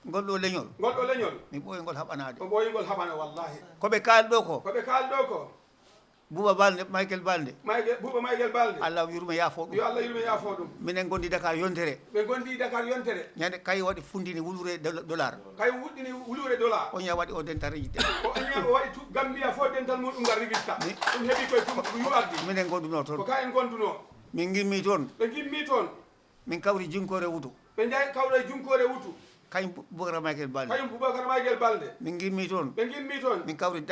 ngol ɗo leñol mi ɓooyi ngol haɓanade wallahi koɓe kaali ɗo ko Buuba Balde Michael Balde Allah yurme yaafo ɗum minen gondi Dakar yontere ñande kay waɗi fundini wulure dollar on ya waɗi o dental reji Gambia fo dental muɗum ngar rigista ɗum heeɓi koye yuardi minen gonduno toon ko ka en gonduno min gimmi toon ɓe gimmi toon min kawri junkore wutu ɓe kawra junkore wutu kañum Boubacar Michael Balde kañum Boubacar Michael Balde min gimmi toon ɓe gimmi toon min kawri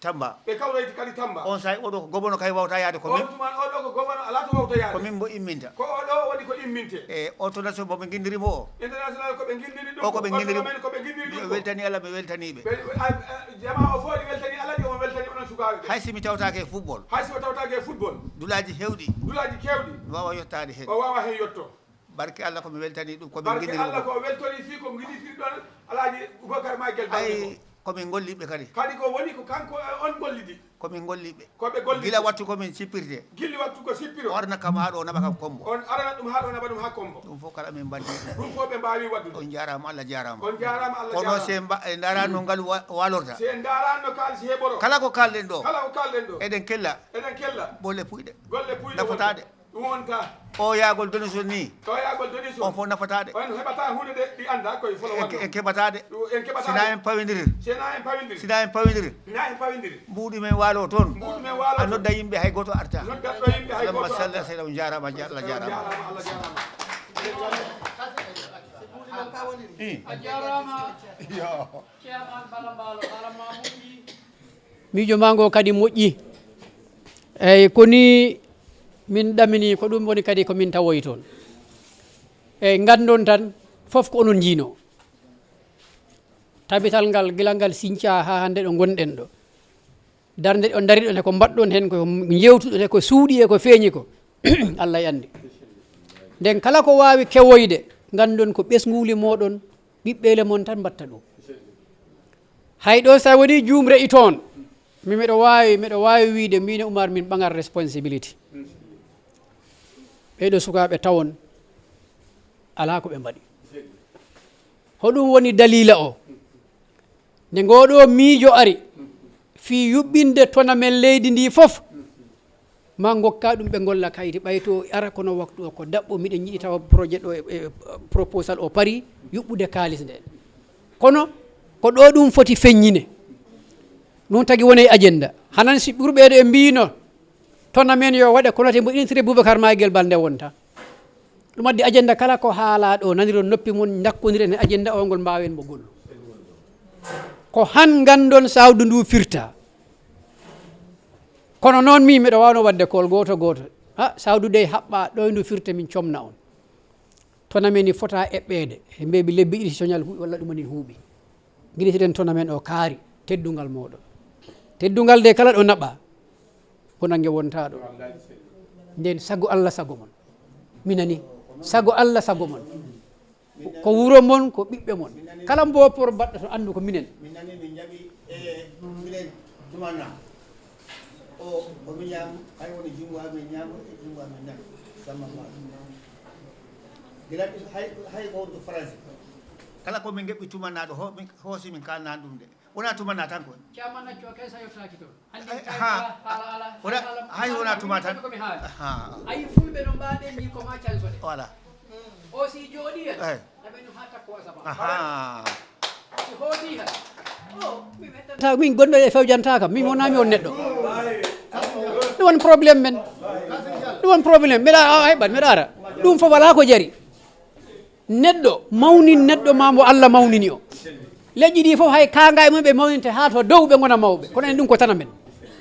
Tamba ɓe kawroyti kadi Tamba on sahi oɗo ko gobono kay wawta yaade ko min on tuman oɗo ko gobono ala to wawta yaade ko min mbo imminta ko oɗo woni ko imminte autonation moɓe guindirimo o international koɓe guindiri ɗum o koɓe guindiri koɓe guindiri ɗum weltani Allah mi weltaniɓe jama o footi weltani Allah ɗi on weltani onon sukaɓe hay simi tawtake football hay simi tawtake football dulaji hewɗi kewɗi mi wawa yettade hen o wawa hen yetto barke Allah komi weltani ɗum komin guindiri barke Allah ko weltori fi ko guiditir ɗon alaji Boubacar Michael Balde komin golliɓe kadi ko woni ko kanko on gollidi komin golliɓe koɓe golli gila wattu komin sippirde gilli wattu ko sippiro o arna kam haɗo o naɓa kam kombo on arana ɗum haɗo naɓa ɗum ha kombo ɗum fof kala min mballi ɗum fof ɓe mbawi waddude on jarama Allah jarama on jarama Allah kono se darano ngal walorta se darano kalsi heɓoro kala ko kalɗen ɗo eɗen kella golle puyɗe nafatade ɗum on ka o yaagol donation ni on fof nafatade on heɓata hunde de ɗi anda koye folo waddo en keɓatade sina en pawidiri sina en pawidiri mbuuɗi men waalo toon a nodda yimɓe hay goto arta lamma sallah seeɗa on jarama Allah jarama miijo ma ngo kadi moƴƴi eyyi koni min ɗamini ko ɗum woni kadi komin tawoyi toon eyyi gandon tan fof ko onon jiino tabital ngal gila ngal sinca ha hande ɗo gonɗen ɗo darde ɗo dari ɗon e ko mbaɗɗon hen ko jewtuɗon e ko suuɗi e ko feeñi ko Allah e andi nden kala ko wawi kewoyde gandon ko ɓesguli moɗon ɓiɓɓele mon tan mbatta ɗum hay ɗo sa woni jumre i toon miɗo wawi wiide min Oumar min ɓagal responsibility ɓeɗo sukaɓe tawon ala ko ɓe mbaɗi hoɗum woni dalila o nde ngoɗo miijo ari fi yuɓɓinde tona men leydi ndi fof ma gokka ɗum ɓe golla kayiti ɓayto ara kono waktu o ko daɓɓo miɗen yiɗi tawa projet ɗo e proposal o paari yuɓɓude kalis nde kono ko ɗo ɗum foti feññine ɗum tagui woni agenda hanan si ɓurɓeɗo e mbino tona men yo waɗe kono te mbo initire Boubacar Michael Balde wonta ɗum addi agenda kala ko haala ɗo naniron noppi mon dakkodiren e agenda o ngol mbawen mo gollu ko han gandon sawdu ndu firta kono noon mi miɗo wawno wadde kol goto sawdu de haɓɓa ɗo ndu firta min comna on tona men i fota eɓɓede e mbeɓi lebbi ɗiɗi soñal huuɓi walla ɗumani huuɓi guiɗitiren tona men o kaari teddugal moɗon teddugal de kala ɗo naɓa bonange wonta ɗo nden sago Allah sago mon minani sago Allah sago mon ko wuro mon ko ɓiɓɓe mon kala mbopor mbaɗɗa to andu ko minen min nani min jaɓi minen dumana o mi ñaam hay woni jungo amin ñaamo e jungo amin nani samma ma gilati hay ko wonto français kala ko min geɓɓi tumanaɗo hoosi min kalnan ɗum de wona tumana tan ko camanacco kaysa yottaki toon hay wona tuma tan ayi fulɓe no mbaɗen ni koma cansode voilà o si jooɗi hen naɓen ɗum ha takko asaba si hooti hen min gonɗo e fewjanta kam min wonami on neɗɗo ɗum won probléme men ɗum won probléme mbeɗa heɓat mbeɗa ara ɗum fof wala ko jari neɗɗo mawnin neɗɗo ma mo Allah mawnini o leƴƴi ɗi fof hay kanga e mum ɓe mawninte ha to dow ɓe gona mawɓe kono en ɗum ko tana men